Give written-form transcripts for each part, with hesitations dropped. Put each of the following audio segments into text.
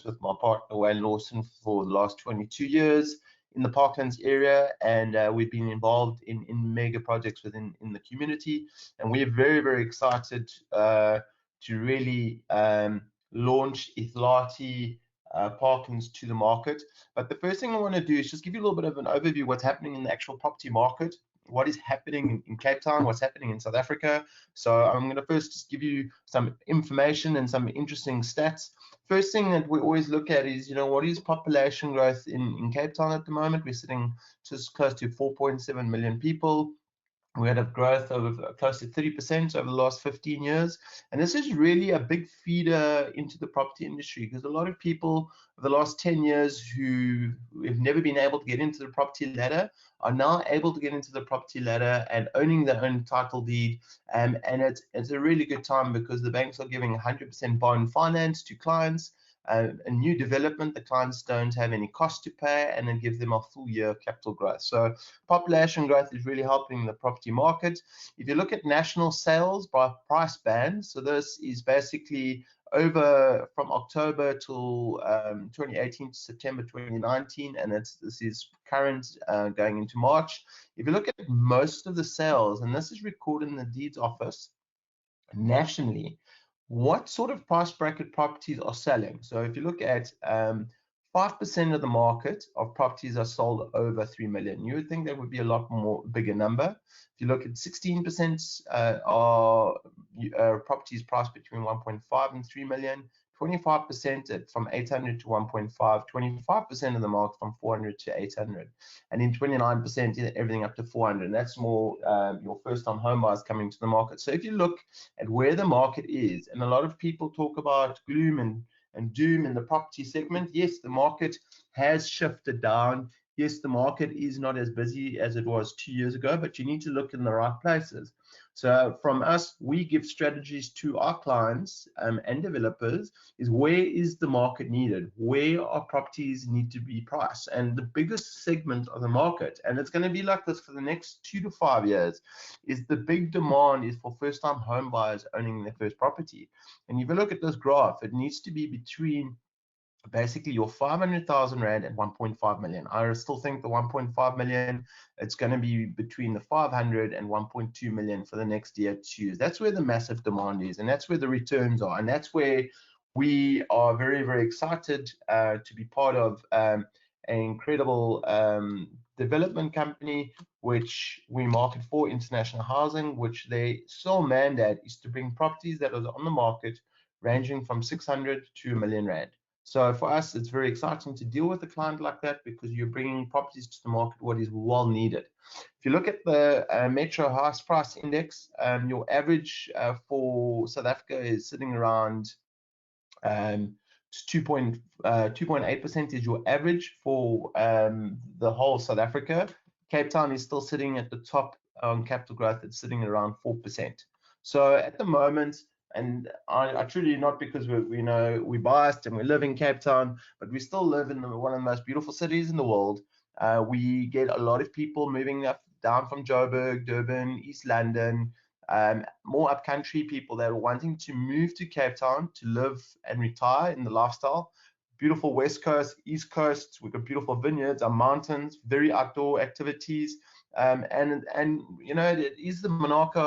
with my partner Wayne Lawson for the last 22 years in the Parklands area, and we've been involved in mega projects within the community, and we're very excited to really launch Ihlathi Parklands to the market. But the first thing I want to do is just give you a little bit of an overview of what's happening in the actual property market, what is happening in Cape Town, what's happening in South Africa. So I'm going to first just give you some information and some interesting stats. First thing that we always look at is, what is population growth in Cape Town at the moment? We're sitting just close to 4.7 million people. We had a growth of close to 30% over the last 15 years. And this is really a big feeder into the property industry, because a lot of people over the last 10 years who have never been able to get into the property ladder are now able to get into the property ladder and owning their own title deed. And it's a really good time because the banks are giving 100% bond finance to clients. A new development, the clients don't have any cost to pay, and then give them a full year capital growth. So population growth is really helping the property market. If you look at national sales by price band, so this is basically over from October till 2018 to September 2019, and this is current going into March. If you look at most of the sales, and this is recorded in the deeds office nationally, what sort of price bracket properties are selling. So if you look at 5% of the market of properties are sold over 3 million. You would think that would be a lot more bigger number. If you look at 16% are properties priced between 1.5 and 3 million. 25% from 800 to 1.5, 25% of the market from 400 to 800, and then 29% everything up to 400. And that's more your first-time home buyers coming to the market. So if you look at where the market is, and a lot of people talk about gloom and doom in the property segment, yes, the market has shifted down. Yes, the market is not as busy as it was 2 years ago, but you need to look in the right places. So from us, we give strategies to our clients and developers is where is the market needed? Where are properties need to be priced? And the biggest segment of the market, and it's going to be like this for the next 2 to 5 years, is the big demand is for first-time home buyers owning their first property. And if you look at this graph, it needs to be between basically your 500,000 Rand and 1.5 million. I still think the 1.5 million, it's going to be between the 500 and 1.2 million for the next year, 2 years. That's where the massive demand is, and that's where the returns are, and that's where we are very excited to be part of an incredible development company which we market for, International Housing, which their sole mandate is to bring properties that are on the market ranging from 600 to 1 million Rand. So for us, it's very exciting to deal with a client like that, because you're bringing properties to the market what is well needed. If you look at the Metro House Price Index, your average for South Africa is sitting around 2.8% is your average for the whole South Africa. Cape Town is still sitting at the top on capital growth. It's sitting around 4%. So at the moment, and I truly, not because we're biased and we live in Cape Town, but we still live in one of the most beautiful cities in the world. We get a lot of people moving up down from Blouberg, Durban, East London, more upcountry people that are wanting to move to Cape Town to live and retire in the lifestyle. Beautiful West Coast, East Coast. We've got beautiful vineyards, our mountains, very outdoor activities, and it is the monarcha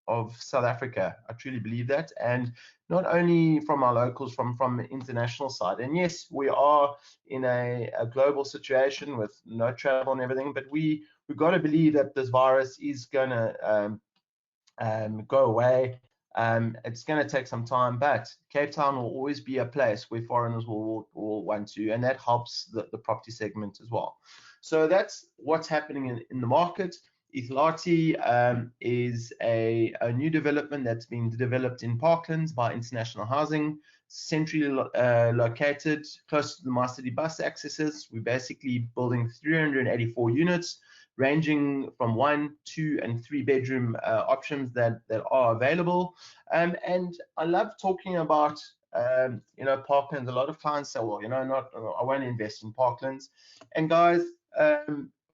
of South Africa. I truly believe that, and not only from our locals, from the international side. And yes, we are in a global situation with no travel and everything, but we've got to believe that this virus is going to go away. It's going to take some time, but Cape Town will always be a place where foreigners will want to, and that helps the property segment as well. So that's what's happening in the market. Ihlathi is a new development that's being developed in Parklands by International Housing, centrally located close to the MyCiti bus accesses. We're basically building 384 units, ranging from 1, 2, and 3 bedroom options that are available. And I love talking about Parklands. A lot of clients say, well, I won't invest in Parklands. And guys,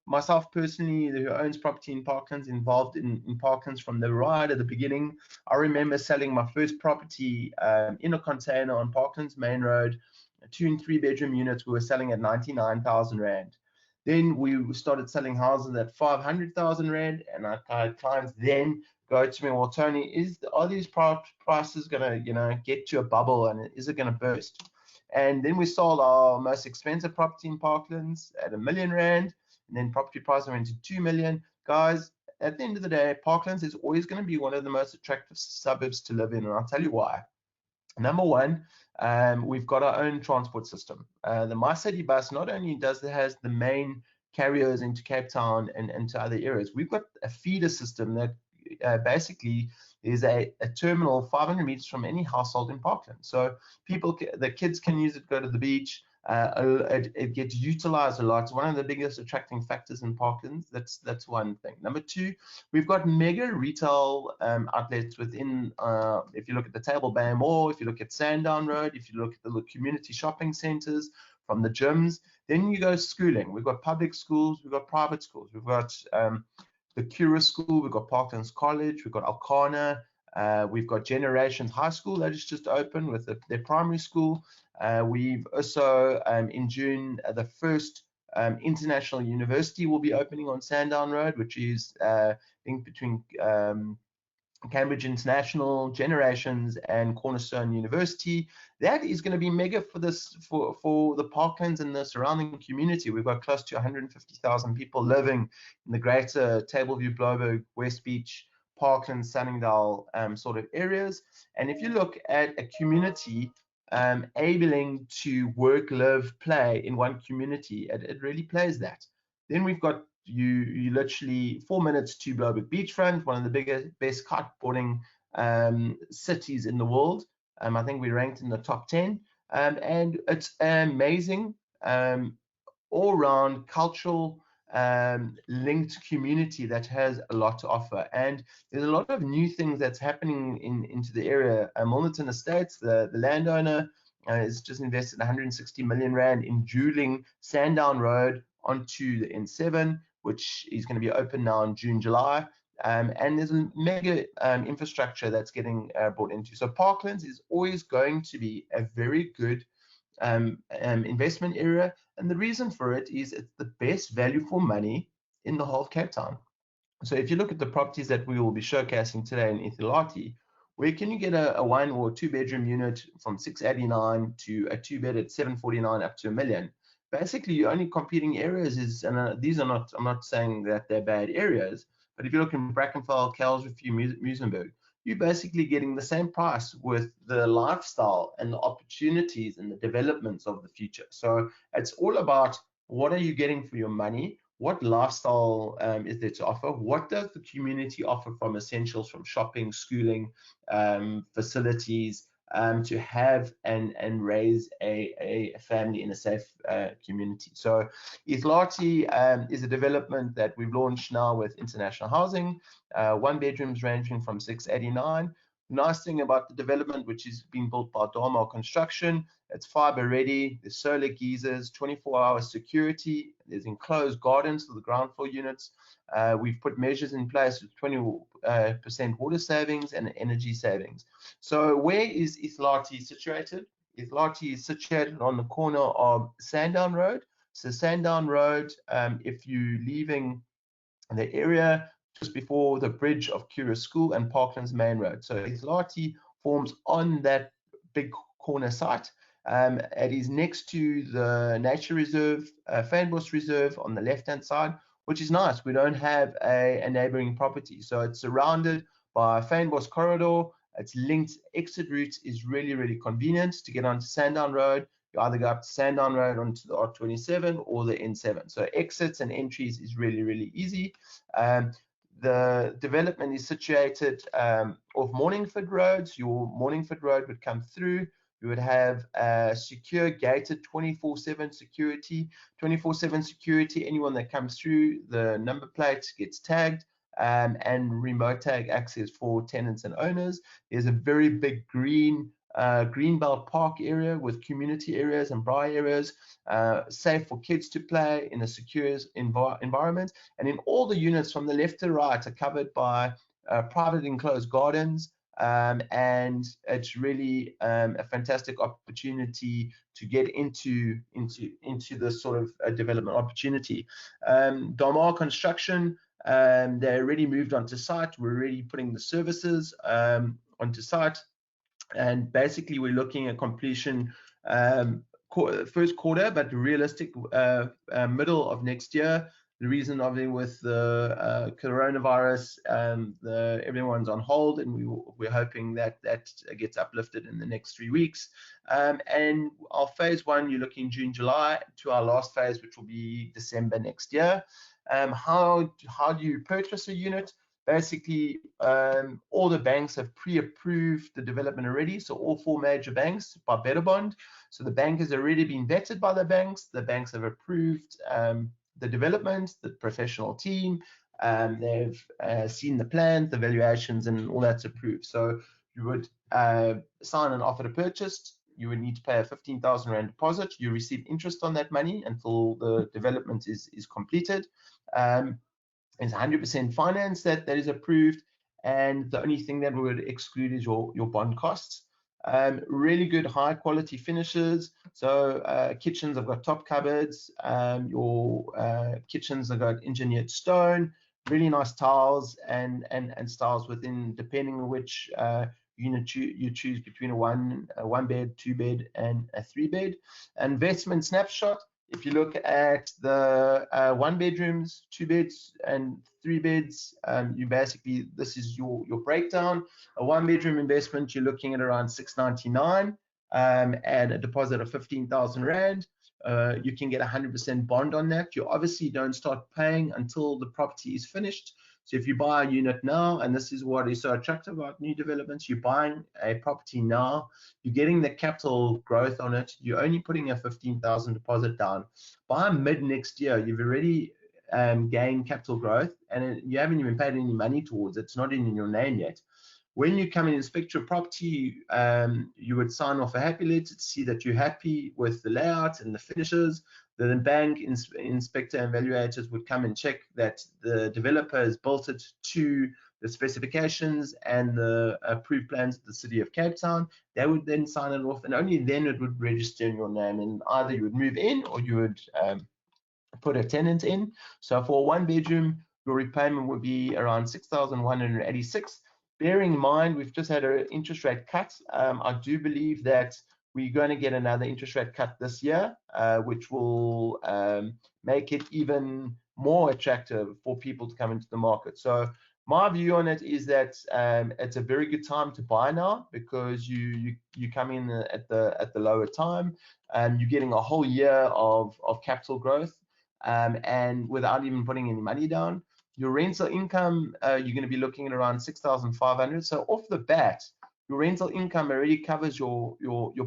myself personally, who owns property in Parklands, involved in Parklands from the right at the beginning. I remember selling my first property in a container on Parklands Main Road, 2 and 3 bedroom units. We were selling at 99,000 Rand. Then we started selling houses at 500,000 Rand, and I had clients then go to me, well, Tony, are these prices going to, get to a bubble, and is it going to burst? And then we sold our most expensive property in Parklands at R1 million, and then property price went to 2 million. Guys, at the end of the day, Parklands is always going to be one of the most attractive suburbs to live in, and I'll tell you why. Number one, we've got our own transport system. The MyCiti bus not only has the main carriers into Cape Town and into other areas, we've got a feeder system that basically is a terminal 500 meters from any household in Parkland. So the kids can use it, go to the beach. It gets utilized a lot. It's one of the biggest attracting factors in Parklands. That's one thing. Number two, we've got mega retail outlets within. If you look at the Table Bay Mall, if you look at Sandown Road, if you look at the community shopping centers, from the gyms, then you go schooling. We've got public schools, we've got private schools, we've got the Cura School, we've got Parklands College, we've got Alcana, we've got Generations High School that is just open with their primary school. We've also, in June, the first international university will be opening on Sandown Road, which is, I think, between Cambridge International, Generations, and Cornerstone University. That is going to be mega for the Parklands and the surrounding community. We've got close to 150,000 people living in the greater Tableview, Blouberg, West Beach, Parklands, Sunningdale sort of areas. And if you look at a community abling to work, live, play in one community, it really plays that. Then we've got you literally 4 minutes to Blouberg beachfront, one of the best kiteboarding cities in the world. I think we ranked in the top 10, and it's amazing all-round cultural linked community that has a lot to offer. And there's a lot of new things that's happening into the area. Milnerton Estates, the landowner, has just invested 160 million Rand in dueling Sandown Road onto the N7, which is going to be open now in June, July. And there's a mega infrastructure that's getting brought into. So Parklands is always going to be a very good investment area. And the reason for it is it's the best value for money in the whole of Cape Town. So if you look at the properties that we will be showcasing today in Ihlathi, where can you get a 1 or 2 bedroom unit from 689 to a 2-bed at 749 up to R1 million? Basically, your only competing areas is, and these are not, I'm not saying that they're bad areas, but if you look in Brackenfell, Kuilsrivier, Muizenberg, you're basically getting the same price with the lifestyle and the opportunities and the developments of the future. So it's all about what are you getting for your money? What lifestyle is there to offer? What does the community offer from essentials, from shopping, schooling, facilities, to have and raise a family in a safe community? So Ihlathi is a development that we've launched now with International Housing, 1 bedrooms ranging from 689. Nice thing about the development, which is being built by Dharma Construction, it's fiber ready, there's solar geysers, 24-hour security, there's enclosed gardens for the ground floor units. We've put measures in place with 20% water savings and energy savings. So where is Ihlathi situated? Ihlathi is situated on the corner of Sandown Road. So Sandown Road, if you're leaving the area just before the bridge of Cura School and Parklands Main Road. So Ihlathi forms on that big corner site. It is next to the nature reserve, Fynbos Reserve on the left-hand side, which is nice. We don't have a neighboring property. So it's surrounded by a Fynbos corridor. It's linked. Exit route is really, really convenient to get onto Sandown Road. You either go up to Sandown Road onto the R27 or the N7. So exits and entries is really, really easy. The development is situated off Morningford Road. So your Morningford Road would come through. You would have secure gated 24/7 security. 24/7 security, anyone that comes through, the number plate gets tagged, and remote tag access for tenants and owners. There's a very big green greenbelt park area with community areas and braai areas, safe for kids to play in a secure environment. And in all the units from the left to right are covered by private enclosed gardens, and it's really a fantastic opportunity to get into this sort of development opportunity. Dalmar Construction, they already moved onto site. We're already putting the services onto site, and basically we're looking at completion first quarter, but realistic middle of next year. The reason obviously with the coronavirus, everyone's on hold, and we're hoping that gets uplifted in the next 3 weeks. And our phase 1, you're looking June, July, to our last phase, which will be December next year. How do you purchase a unit? Basically, all the banks have pre-approved the development already, so all 4 major banks by Better Bond. So the bank has already been vetted by the banks. The banks have approved the development, the professional team. They've seen the plan, the valuations, and all that's approved. So you would sign an offer to purchase. You would need to pay a 15,000 Rand deposit. You receive interest on that money until the development is completed. It's 100% finance that is approved, and the only thing that we would exclude is your bond costs. Really good high quality finishes. So kitchens have got top cupboards. Your kitchens have got engineered stone, really nice tiles, and styles within, depending on which unit you choose between a one bed, 2 bed, and a 3 bed. Investment snapshot. If you look at the 1 bedrooms, 2 beds, and 3 beds, you basically, this is your breakdown. A 1 bedroom investment, you're looking at around 699, and a deposit of 15,000 Rand. You can get 100% bond on that. You obviously don't start paying until the property is finished. So if you buy a unit now, and this is what is so attractive about new developments, you're buying a property now, you're getting the capital growth on it, you're only putting a 15,000 deposit down. By mid next year, you've already gained capital growth, and you haven't even paid any money towards it. It's not in your name yet. When you come and inspect your property, you would sign off a happy letter to see that you're happy with the layout and the finishes. The bank inspector and evaluators would come and check that the developer has built it to the specifications and the approved plans of the City of Cape Town. They would then sign it off, and only then it would register in your name, and either you would move in or you would put a tenant in. So for a 1 bedroom, your repayment would be around 6,186. Bearing in mind, we've just had an interest rate cut. I do believe that we're going to get another interest rate cut this year, which will make it even more attractive for people to come into the market. So my view on it is that it's a very good time to buy now, because you come in at the lower time, and you're getting a whole year of capital growth, and without even putting any money down. Your rental income, you're going to be looking at around 6,500. So off the bat, your rental income already covers your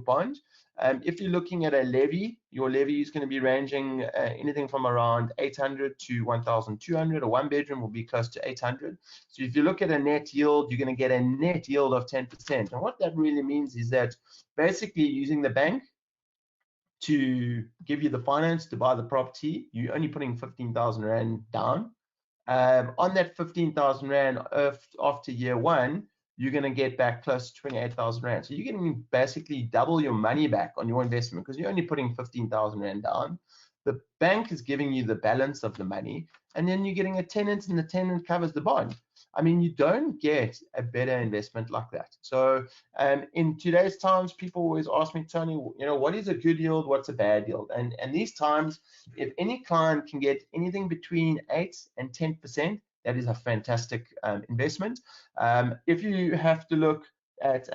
bond. If you're looking at a levy, your levy is going to be ranging anything from around 800 to 1,200. A 1 bedroom will be close to 800. So if you look at a net yield, you're going to get a net yield of 10%. And what that really means is that basically using the bank to give you the finance to buy the property, you're only putting 15,000 Rand down. On that 15,000 Rand after year 1, you're going to get back close to 28,000 Rand. So you're getting basically double your money back on your investment, because you're only putting 15,000 Rand down. The bank is giving you the balance of the money, and then you're getting a tenant, and the tenant covers the bond. I mean, you don't get a better investment like that. So in today's times, people always ask me, Tony, what is a good yield? What's a bad yield? And these times, if any client can get anything between 8 and 10%, that is a fantastic investment. If you have to look at,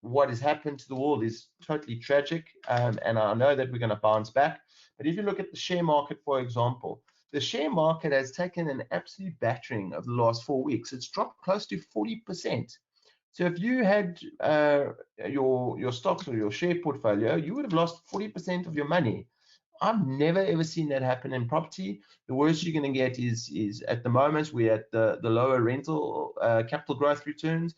what has happened to the world is totally tragic, and I know that we're going to bounce back. But if you look at the share market, for example, the share market has taken an absolute battering of the last 4 weeks. It's dropped close to 40%. So if you had your stocks or your share portfolio, you would have lost 40% of your money I've never ever seen that happen in property. The worst you're going to get is at the moment we're at the lower rental capital growth returns.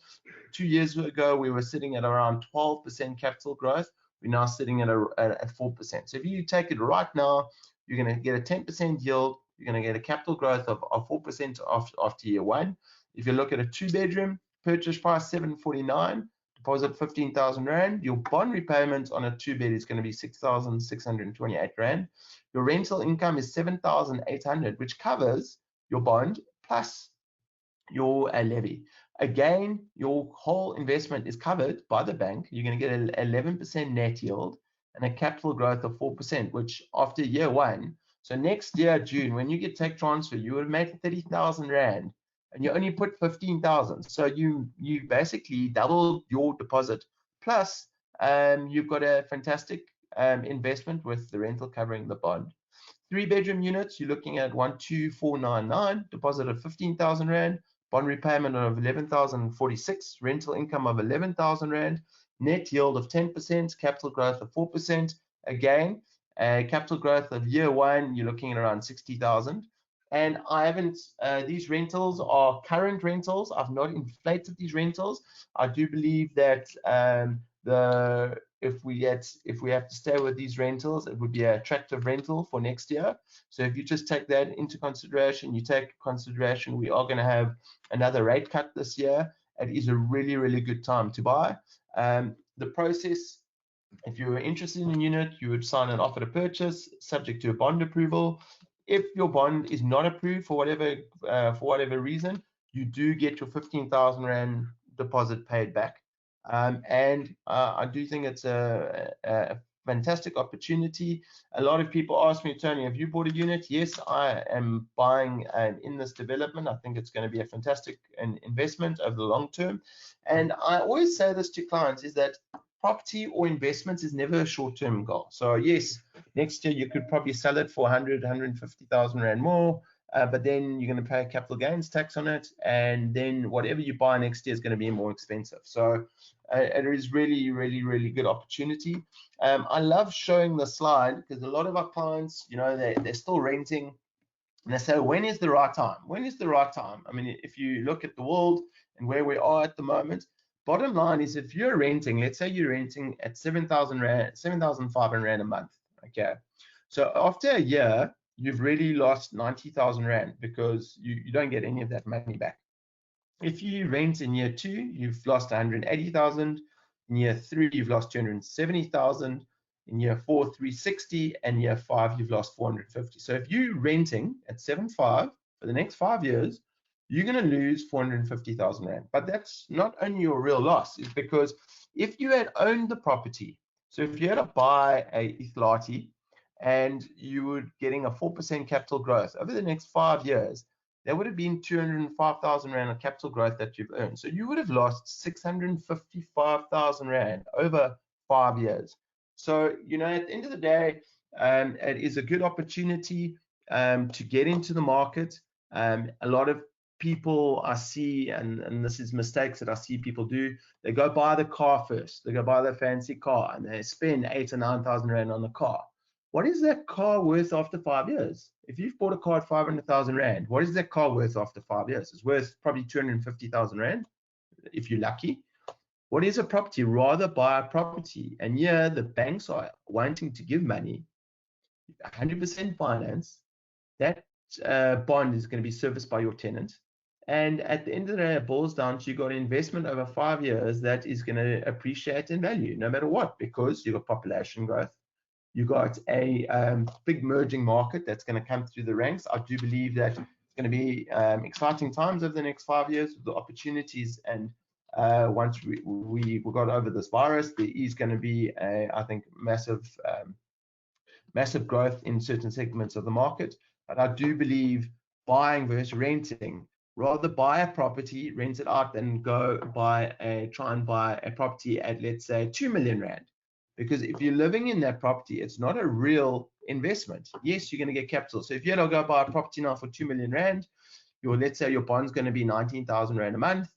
2 years ago we were sitting at around 12% capital growth. We're now sitting at 4%. So if you take it right now, you're going to get a 10% yield. You're going to get a capital growth of 4% after year one. If you look at a 2-bedroom, purchase price 749, deposit 15,000 rand. Your bond repayment on a 2-bed is going to be 6,628 rand. Your rental income is 7,800, which covers your bond plus your levy. Again, your whole investment is covered by the bank. You're going to get an 11% net yield and a capital growth of 4%, which after year one, so next year, June, when you get tech transfer, you would have made 30,000 rand and you only put 15,000. So you basically doubled your deposit. Plus, you've got a fantastic investment with the rental covering the bond. 3-bedroom units, you're looking at 12499, deposit of 15,000 rand, bond repayment of 11,046, rental income of 11,000 rand, net yield of 10%, capital growth of 4%. Again, capital growth of year one, you're looking at around 60,000. And I haven't, these rentals are current rentals. I've not inflated these rentals. I do believe that if we have to stay with these rentals, it would be an attractive rental for next year. So if you just take that into consideration, you take consideration we are going to have another rate cut this year. It is a really, really good time to buy. The process, if you were interested in a unit, you would sign an offer to purchase subject to a bond approval. If your bond is not approved for whatever reason, you do get your 15,000 rand deposit paid back. I do think it's a fantastic opportunity. A lot of people ask me, Tony, have you bought a unit? Yes, I am buying in this development. I think it's going to be a fantastic investment over the long term. And I always say this to clients is that property or investments is never a short-term goal. So yes, next year you could probably sell it for 150,000 rand more, but then you're going to pay capital gains tax on it, and then whatever you buy next year is going to be more expensive. So it is really, really, really good opportunity. I love showing the slide because a lot of our clients, you know, they're still renting, and they say, when is the right time? When is the right time? I mean, if you look at the world and where we are at the moment, bottom line is if you're renting, let's say you're renting at 7,000 rand, 7,500 rand a month. Okay, so after a year, you've really lost 90,000 rand because you don't get any of that money back. If you rent in year 2, you've lost 180,000. In year 3, you've lost 270,000. In year 4, 360, and year 5, you've lost 450. So if you're renting at 7.5 for the next 5 years, you're going to lose 450,000 rand. But that's not only your real loss, it's because if you had owned the property, so if you had to buy a Ihlathi and you were getting a 4% capital growth over the next 5 years, there would have been 205,000 rand of capital growth that you've earned. So you would have lost 655,000 rand over 5 years. So, you know, at the end of the day, it is a good opportunity to get into the market. A lot of people I see, and this is mistakes that I see people do, they go buy the car first. They go buy the fancy car and they spend 8,000 or 9,000 rand on the car. What is that car worth after 5 years? If you've bought a car at 500,000 rand, what is that car worth after 5 years? It's worth probably 250,000 rand if you're lucky. What is a property? Rather buy a property. And yeah, the banks are wanting to give money, 100% finance. That bond is going to be serviced by your tenant. And at the end of the day, it boils down to you got an investment over 5 years that is going to appreciate in value no matter what, because you've got population growth. You got a big merging market that's going to come through the ranks. I do believe that it's going to be exciting times over the next 5 years with the opportunities. And once we got over this virus, there is going to be, I think, massive growth in certain segments of the market. But I do believe buying versus renting, rather buy a property, rent it out, than go try and buy a property at, let's say, 2 million rand. Because if you're living in that property, it's not a real investment. Yes, you're going to get capital. So if you had to go buy a property now for 2 million rand, let's say your bond's going to be 19,000 rand a month.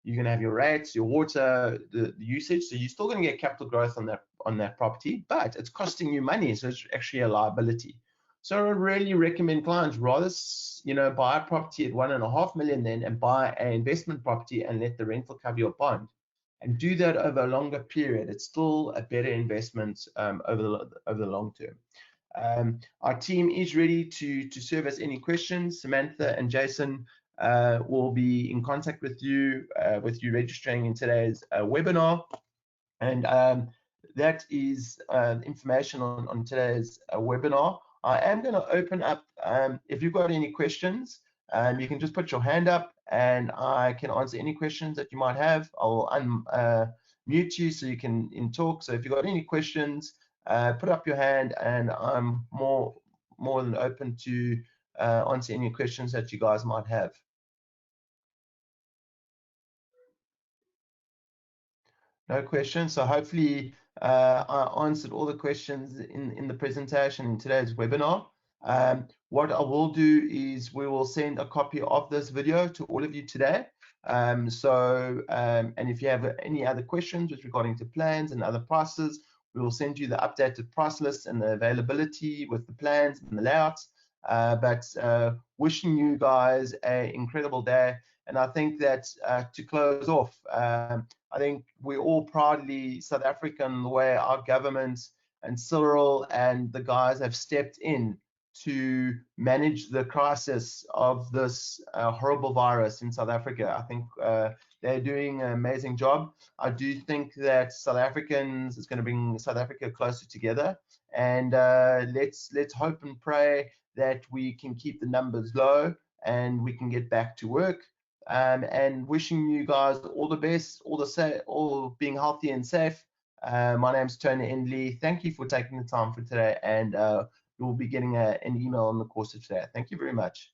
you're going to have your rates, your water, the usage. So you're still going to get capital growth on that property, but it's costing you money, so it's actually a liability. So I really recommend clients rather, buy a property at 1.5 million then and buy an investment property and let the rental cover your bond, and do that over a longer period. It's still a better investment over the long term. Our team is ready to serve us any questions. Samantha and Jason will be in contact with you registering in today's webinar, and that is information on today's webinar. I am going to open up, if you've got any questions, you can just put your hand up and I can answer any questions that you might have. I'll unmute you so you can talk. So if you've got any questions, put up your hand and I'm more than open to answer any questions that you guys might have. No questions. So hopefully I answered all the questions in the presentation in today's webinar. What I will do is we will send a copy of this video to all of you today. And if you have any other questions with regarding to plans and other prices, we will send you the updated price list and the availability with the plans and the layouts. Wishing you guys an incredible day. And I think that to close off, I think we're all proudly South African, the way our government and Cyril and the guys have stepped in to manage the crisis of this horrible virus in South Africa. I think they're doing an amazing job. I do think that South Africans is going to bring South Africa closer together, and let's hope and pray that we can keep the numbers low and we can get back to work. And wishing you guys all the best, all being healthy and safe. My name's Tony Endley. Thank you for taking the time for today, and you'll be getting an email in the course of today. Thank you very much.